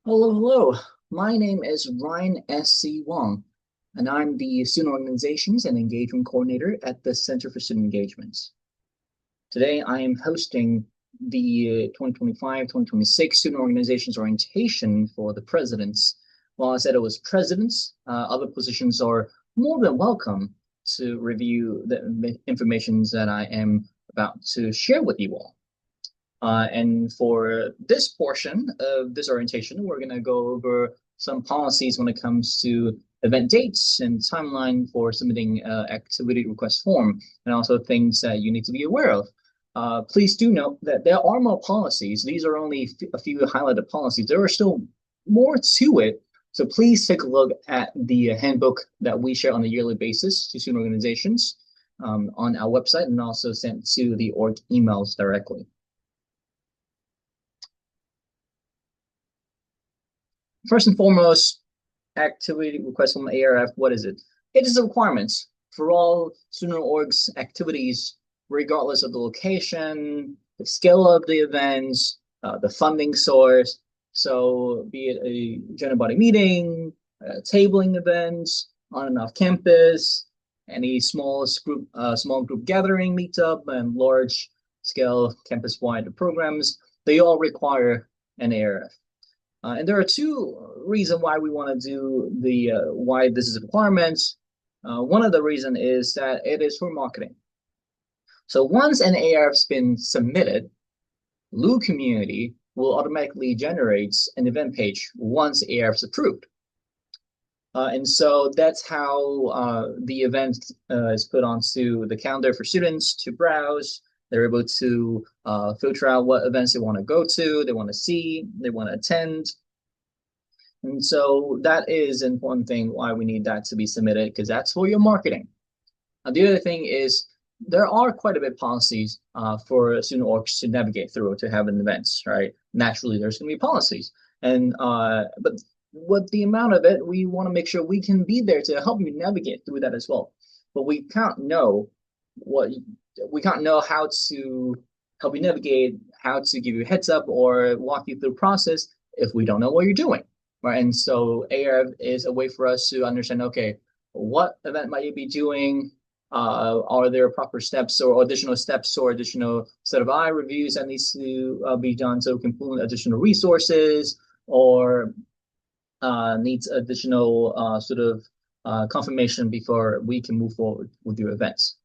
Hello, hello. My name is Ryan S.C. Wong, and I'm the Student Organizations and Engagement Coordinator at the Center for Student Engagements. Today, I am hosting the 2025-2026 Student Organizations Orientation for the presidents. While I said it was presidents, other positions are more than welcome to review the information that I am about to share with you all. And for this portion of this orientation, we're going to go over some policies when it comes to event dates and timeline for submitting activity request form, and also things that you need to be aware of. Please do note that there are more policies. These are only a few highlighted policies. There are still more to it. So please take a look at the handbook that we share on a yearly basis to student organizations on our website and also sent to the org emails directly. First and foremost, activity request from ARF, what is it? It is a requirement for all student orgs activities, regardless of the location, the scale of the events, the funding source. So be it a general body meeting, tabling events on and off campus, any small group gathering, meetup, and large scale campus-wide programs, they all require an ARF. And there are two reasons why we want to do why this is a requirement. One of the reasons is that it is for marketing. So once an ARF's been submitted, Lou Community will automatically generate an event page once ARF's approved. And so that's how the event is put onto the calendar for students to browse. They're able to filter out what events they want to go to, they want to see, they want to attend. And so that is an important thing why we need that to be submitted, because that's for your marketing. The other thing is there are quite a bit of policies for student orgs to navigate through to have an events, right? Naturally, there's going to be policies. And but with the amount of it, we want to make sure we can be there to help you navigate through that as well. But we can't know how to help you navigate, how to give you a heads up or walk you through the process if we don't know what you're doing, right? And so ARF is a way for us to understand, okay, what event might you be doing? Are there proper steps or additional set of eye reviews that needs to be done so we can pull in additional resources or needs additional confirmation before we can move forward with your events.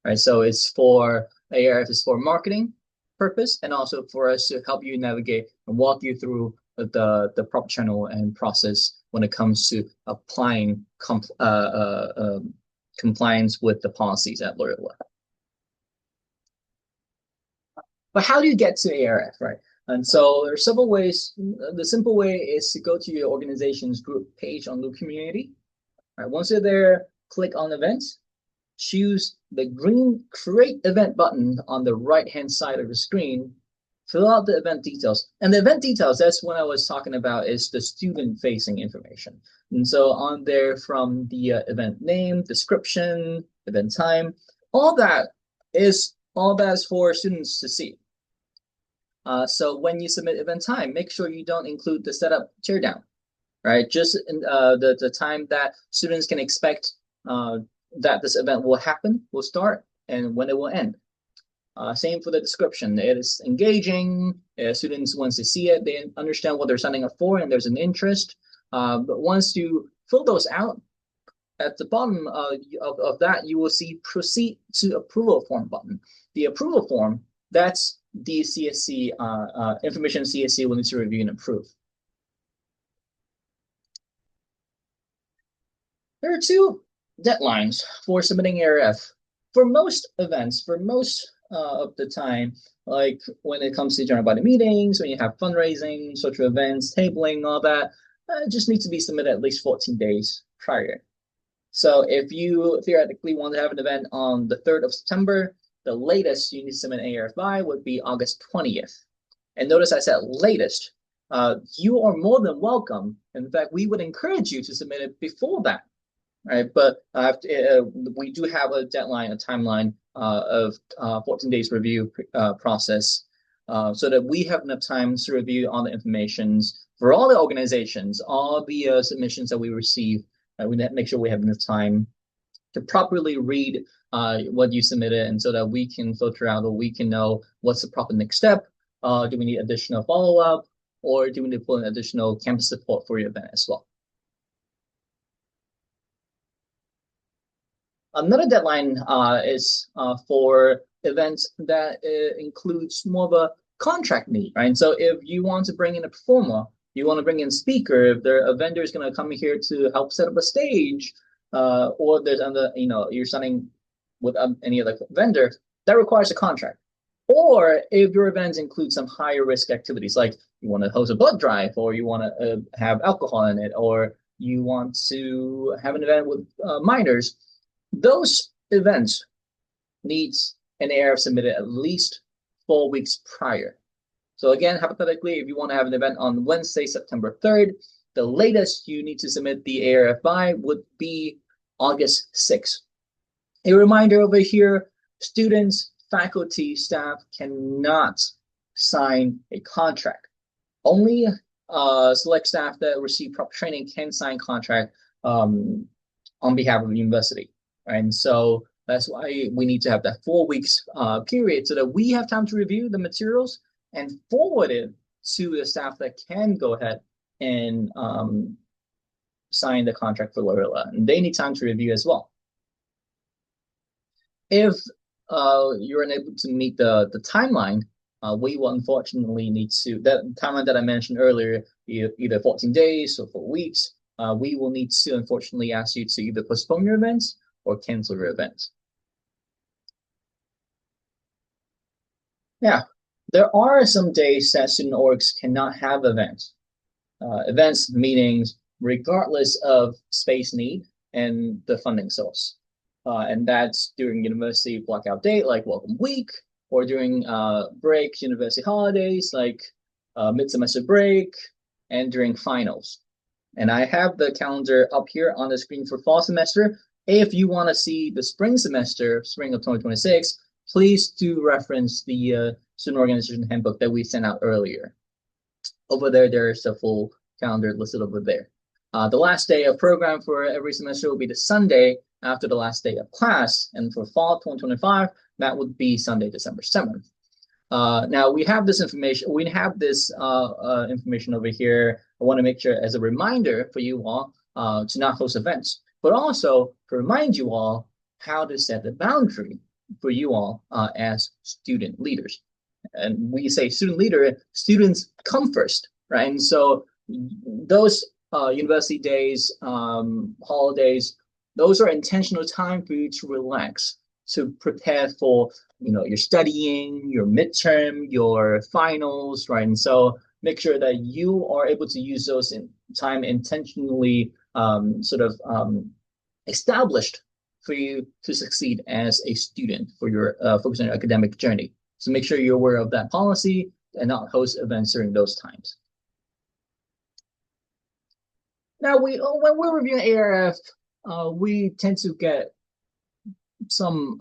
Right, so it's for ARF is for marketing purpose and also for us to help you navigate and walk you through the proper channel and process when it comes to applying compliance with the policies at Loyola. But how do you get to ARF, right? And so there are several ways. The simple way is to go to your organization's group page on Loop Community. All right, once you're there, click on events, choose the green Create Event button on the right-hand side of the screen, fill out the event details. And the event details, that's what I was talking about, is the student-facing information. And so on there from the event name, description, event time, all that is for students to see. So when you submit event time, make sure you don't include the setup teardown, right? Just the time that students can expect that this event will happen, will start, and when it will end. Same for the description. It is engaging. Students, once they see it, they understand what they're signing up for, and there's an interest. But once you fill those out, at the bottom of that, you will see Proceed to Approval Form button. The approval form, that's the CSC information CSC will need to review and approve. There are two deadlines for submitting ARF. For most events, for most of the time, like when it comes to general body meetings, when you have fundraising, social events, tabling, all that, it just needs to be submitted at least 14 days prior. So if you theoretically want to have an event on the 3rd of September, the latest you need to submit ARF by would be August 20th. And notice I said latest. You are more than welcome. In fact, we would encourage you to submit it before that. Right, but we do have a deadline, a timeline of 14 days review process so that we have enough time to review all the information for all the organizations, all the submissions that we receive, we make sure we have enough time to properly read what you submitted, and so that we can filter out, or we can know what's the proper next step. Do we need additional follow-up, or do we need to put in additional campus support for your event as well? Another deadline is for events that includes more of a contract need, right? So if you want to bring in a performer, you want to bring in a speaker, if a vendor is going to come here to help set up a stage, or there's other, you're signing with any other vendor, that requires a contract. Or if your events include some higher risk activities, like you want to host a blood drive, or you want to have alcohol in it, or you want to have an event with minors, those events needs an ARF submitted at least 4 weeks prior. So again, hypothetically, if you want to have an event on Wednesday, September 3rd, the latest you need to submit the ARF by would be August 6th. A reminder over here, students, faculty, staff cannot sign a contract. Only select staff that receive proper training can sign contract on behalf of the university. Right? And so that's why we need to have that 4 weeks period, so that we have time to review the materials and forward it to the staff that can go ahead and sign the contract for Loyola. And they need time to review as well. If you're unable to meet the timeline, we will unfortunately need to, that timeline that I mentioned earlier, either 14 days or 4 weeks, we will need to unfortunately ask you to either postpone your events or cancel your events. Now, there are some days that student orgs cannot have events. Events, meetings, regardless of space need and the funding source. And that's during university blackout date, like Welcome Week, or during breaks, university holidays, like mid-semester break, and during finals. And I have the calendar up here on the screen for fall semester. If you want to see the spring semester, spring of 2026, please do reference the student organization handbook that we sent out earlier. Over there, there's a full calendar listed over there. The last day of program for every semester will be the Sunday after the last day of class. And for fall 2025, that would be Sunday, December 7th. Now we have this information. We have this information over here. I want to make sure as a reminder for you all to not host events, but also to remind you all how to set the boundary for you all as student leaders. And we say student leader, students come first, right? And so those university days, holidays, those are intentional time for you to relax, to prepare for your studying, your midterm, your finals, right? And so make sure that you are able to use those time intentionally established for you to succeed as a student for your focus on your academic journey. So make sure you're aware of that policy and not host events during those times. Now, when we're reviewing ARF, we tend to get some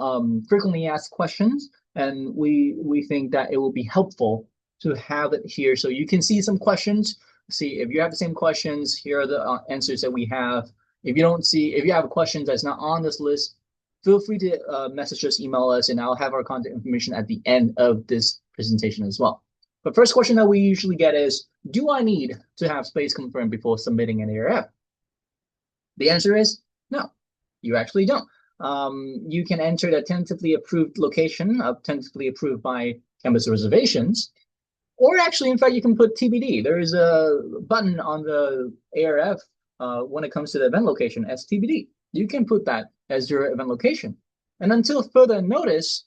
frequently asked questions, and we think that it will be helpful to have it here so you can see some questions. See if you have the same questions. Here are the answers that we have. If you have a question that's not on this list, feel free to message us, email us, and I'll have our contact information at the end of this presentation as well. The first question that we usually get is, do I need to have space confirmed before submitting an ARF? The answer is no, you actually don't. You can enter the tentatively approved location, tentatively approved by campus reservations, or actually, in fact, you can put TBD. There is a button on the ARF when it comes to the event location as TBD. You can put that as your event location. And until further notice,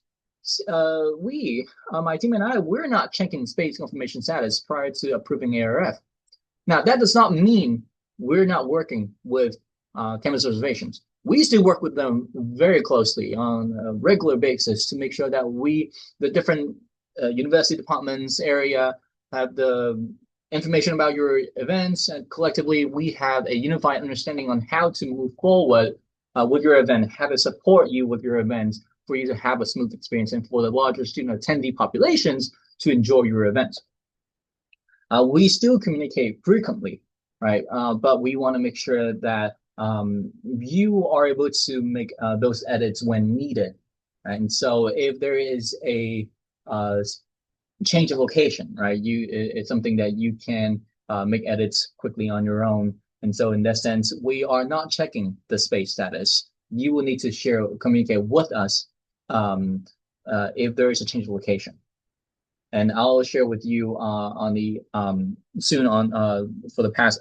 my team and I, we're not checking space confirmation status prior to approving ARF. Now, that does not mean we're not working with campus reservations. We still work with them very closely on a regular basis to make sure that the different university departments area have the information about your events, and collectively we have a unified understanding on how to move forward with your event, how to support you with your events for you to have a smooth experience and for the larger student attendee populations to enjoy your events. We still communicate frequently, right? But we want to make sure that you are able to make those edits when needed. Right? And so if there is a uh, change of location, right? It's something that you can make edits quickly on your own. And so in that sense, we are not checking the space status. You will need to communicate with us if there is a change of location. And I'll share with you on the soon on for the past.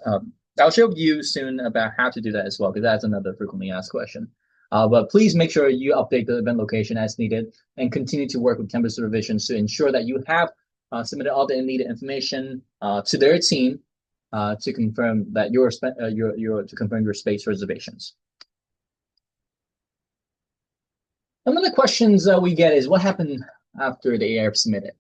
I'll share with you soon about how to do that as well, because that's another frequently asked question. But please make sure you update the event location as needed and continue to work with campus supervision to ensure that you have submitted all the needed information to their team to confirm that your to confirm your space reservations. One of the questions we get is what happened after the ARF submitted.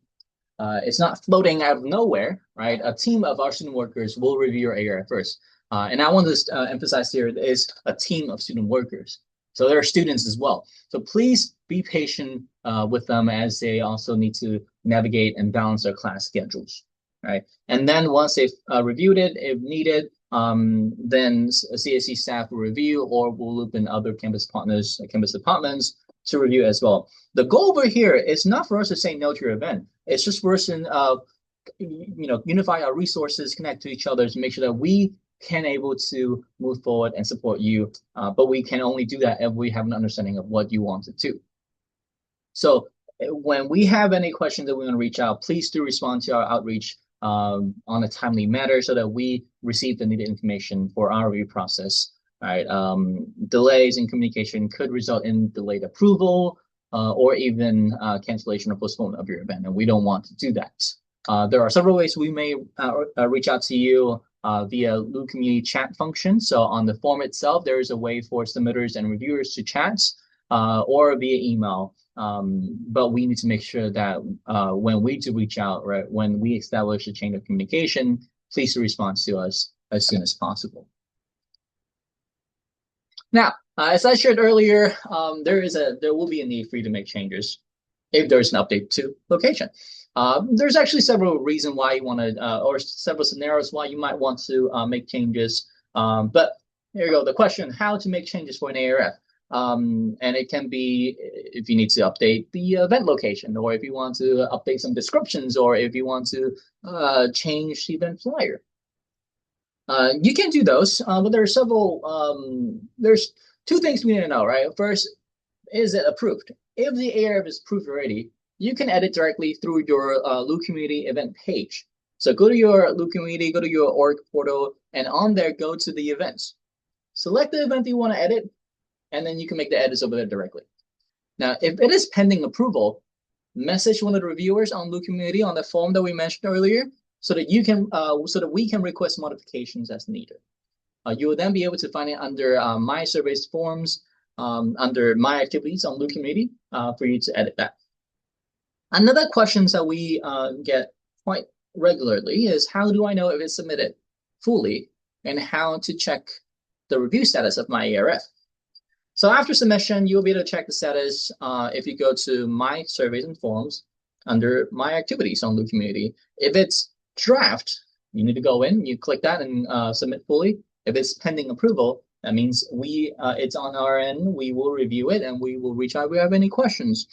It's not floating out of nowhere, right? A team of our student workers will review your ARF first. And I want to emphasize here is a team of student workers. So there are students as well. So please be patient with them as they also need to navigate and balance their class schedules, right? And then once they've reviewed it, if needed, then CSC staff will review or will loop in other campus partners, campus departments to review as well. The goal over here is not for us to say no to your event. It's just for us to unify our resources, connect to each other to make sure that we can able to move forward and support you. But we can only do that if we have an understanding of what you want to do. So when we have any questions that we want to reach out, please do respond to our outreach on a timely manner so that we receive the needed information for our review process. All right. Delays in communication could result in delayed approval or even cancellation or postponement of your event, and we don't want to do that. There are several ways we may reach out to you via Loo Community chat function. So on the form itself, there is a way for submitters and reviewers to chat or via email. But we need to make sure that when we do reach out, right, when we establish a chain of communication, please respond to us as soon as possible. Now, as I shared earlier, there will be a need for you to make changes if there's an update to location. There's actually several reasons why you want to, or several scenarios why you might want to make changes. But here you go. The question: how to make changes for an ARF? And it can be if you need to update the event location, or if you want to update some descriptions, or if you want to change the event flyer. You can do those, but there are several. There's two things we need to know, right? First, is it approved? If the ARF is approved already, you can edit directly through your Loo Community event page. So go to your Loo Community, go to your org portal, and on there, go to the events. Select the event you want to edit, and then you can make the edits over there directly. Now, if it is pending approval, message one of the reviewers on Loo Community on the form that we mentioned earlier, so that you can, so that we can request modifications as needed. You will then be able to find it under My Surveys Forms, under My Activities on Loo Community for you to edit that. Another question that we get quite regularly is how do I know if it's submitted fully and how to check the review status of my ARF? So after submission, you'll be able to check the status if you go to My Surveys and Forms under My Activities on Loo Community. If it's draft, you need to go in, you click that and submit fully. If it's pending approval, that means it's on our end, we will review it and we will reach out if we have any questions.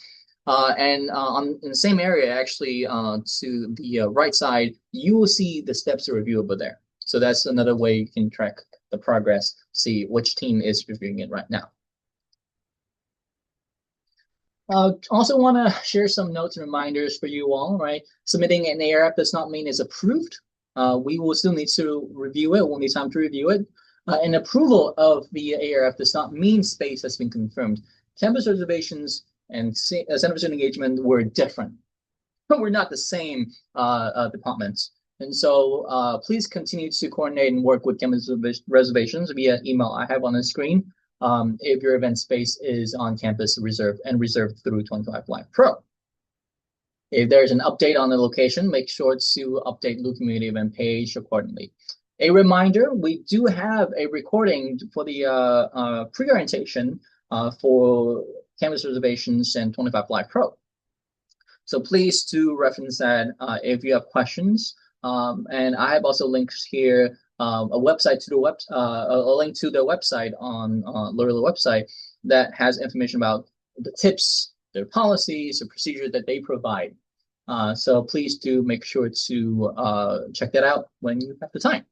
In the same area, actually, to the right side, you will see the steps to review over there. So that's another way you can track the progress, see which team is reviewing it right now. Also want to share some notes and reminders for you all, right? Submitting an ARF does not mean it's approved. We will still need to review it. We'll need time to review it. An approval of the ARF does not mean space has been confirmed. Campus reservations and center for student engagement were different. We're not the same departments. And so please continue to coordinate and work with campus reservations via email I have on the screen. If your event space is on campus reserved through 25 Live Pro. If there's an update on the location, make sure to update Loo Community event page accordingly. A reminder, we do have a recording for the pre-orientation for campus reservations and 25 Live Pro. So please do reference that if you have questions And I have also links here, a website to the a link to the website on Loyola website that has information about the tips, their policies, the procedures that they provide. So please do make sure to check that out when you have the time.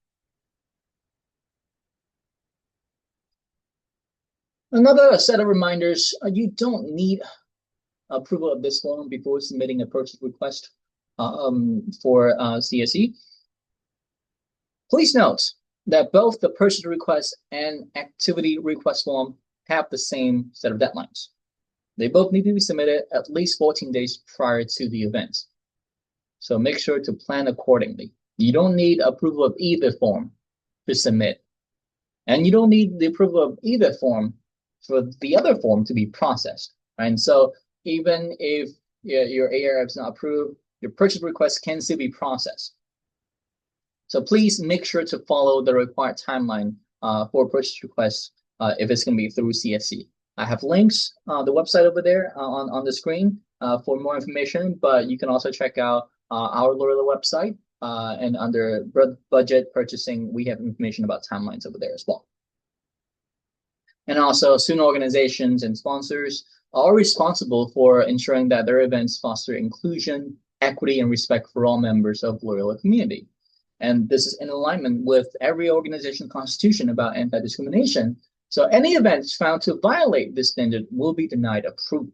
Another set of reminders, you don't need approval of this form before submitting a purchase request for CSE. Please note that both the purchase request and activity request form have the same set of deadlines. They both need to be submitted at least 14 days prior to the event. So make sure to plan accordingly. You don't need approval of either form to submit. And you don't need the approval of either form for the other form to be processed. Right? And so even if your ARF is not approved, your purchase request can still be processed. So please make sure to follow the required timeline for purchase requests if it's going to be through CSE. I have links on the website over there on the screen for more information, but you can also check out our Loyola website, and under budget purchasing, we have information about timelines over there as well. And also, student organizations and sponsors are responsible for ensuring that their events foster inclusion, equity, and respect for all members of the Loyola community. And this is in alignment with every organization constitution about anti-discrimination. So any events found to violate this standard will be denied approval.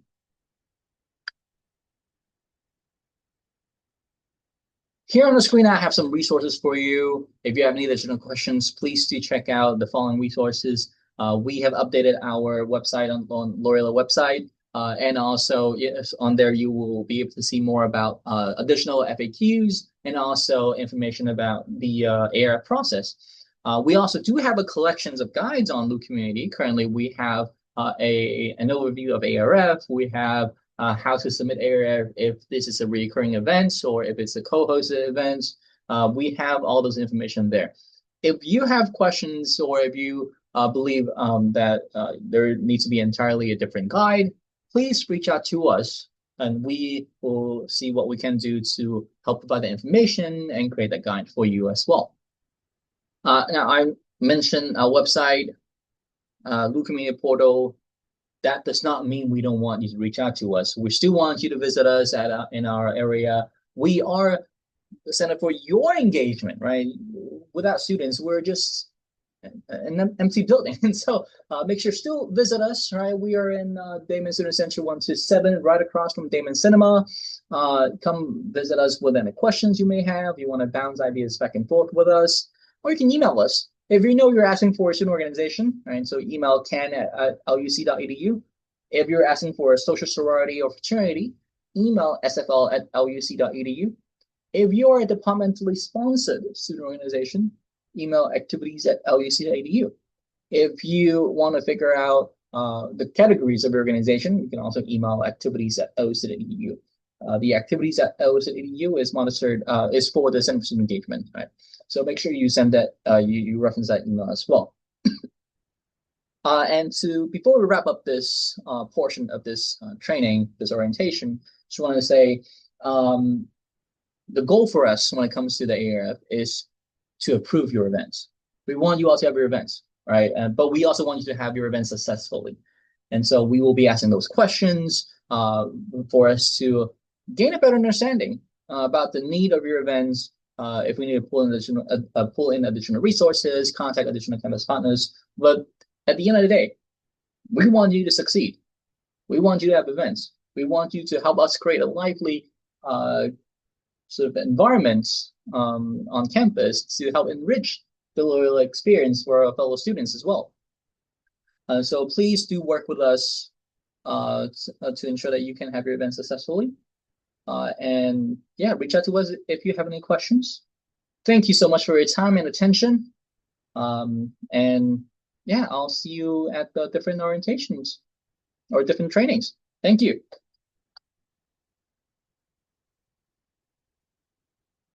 Here on the screen, I have some resources for you. If you have any additional questions, please do check out the following resources. We have updated our website on Loyola website, and also yes, on there you will be able to see more about additional FAQs and also information about the ARF process. We also do have a collections of guides on Loop Community. Currently, we have an overview of ARF. We have how to submit ARF if this is a recurring event or if it's a co-hosted event. We have all those information there. If you have questions or if you believe that there needs to be entirely a different guide, please reach out to us and we will see what we can do to help provide the information and create that guide for you as well. Now, I mentioned our website, Loop Community Portal. That does not mean we don't want you to reach out to us. We still want you to visit us in our area. We are the center for your engagement, right? Without students, we're just an empty building. And so make sure still visit us, right? We are in Damon Student Center 127, right across from Damon Cinema. Come visit us with any questions you may have. You want to bounce ideas back and forth with us, or you can email us. If you know you're asking for a student organization, right? So email ken@luc.edu. If you're asking for a social sorority or fraternity, email sfl@luc.edu. If you're a departmentally sponsored student organization, email activities@luc.edu. If you want to figure out the categories of your organization, you can also email activities@luc.edu. The activities@luc.edu is monitored, is for the Center for Student Engagement, right? So make sure you send that, you reference that email as well. And before we wrap up this portion of this training, this orientation, just wanted to say the goal for us when it comes to the ARF is to approve your events. We want you all to have your events, right? But we also want you to have your events successfully. And so we will be asking those questions for us to gain a better understanding about the need of your events. If we need to pull in additional resources, contact additional campus partners. But at the end of the day, we want you to succeed. We want you to have events. We want you to help us create a lively sort of environment on campus to help enrich the Loyola experience for our fellow students as well. So please do work with us to ensure that you can have your event successfully. And yeah, reach out to us if you have any questions. Thank you so much for your time and attention. And yeah, I'll see you at the different orientations or different trainings. Thank you.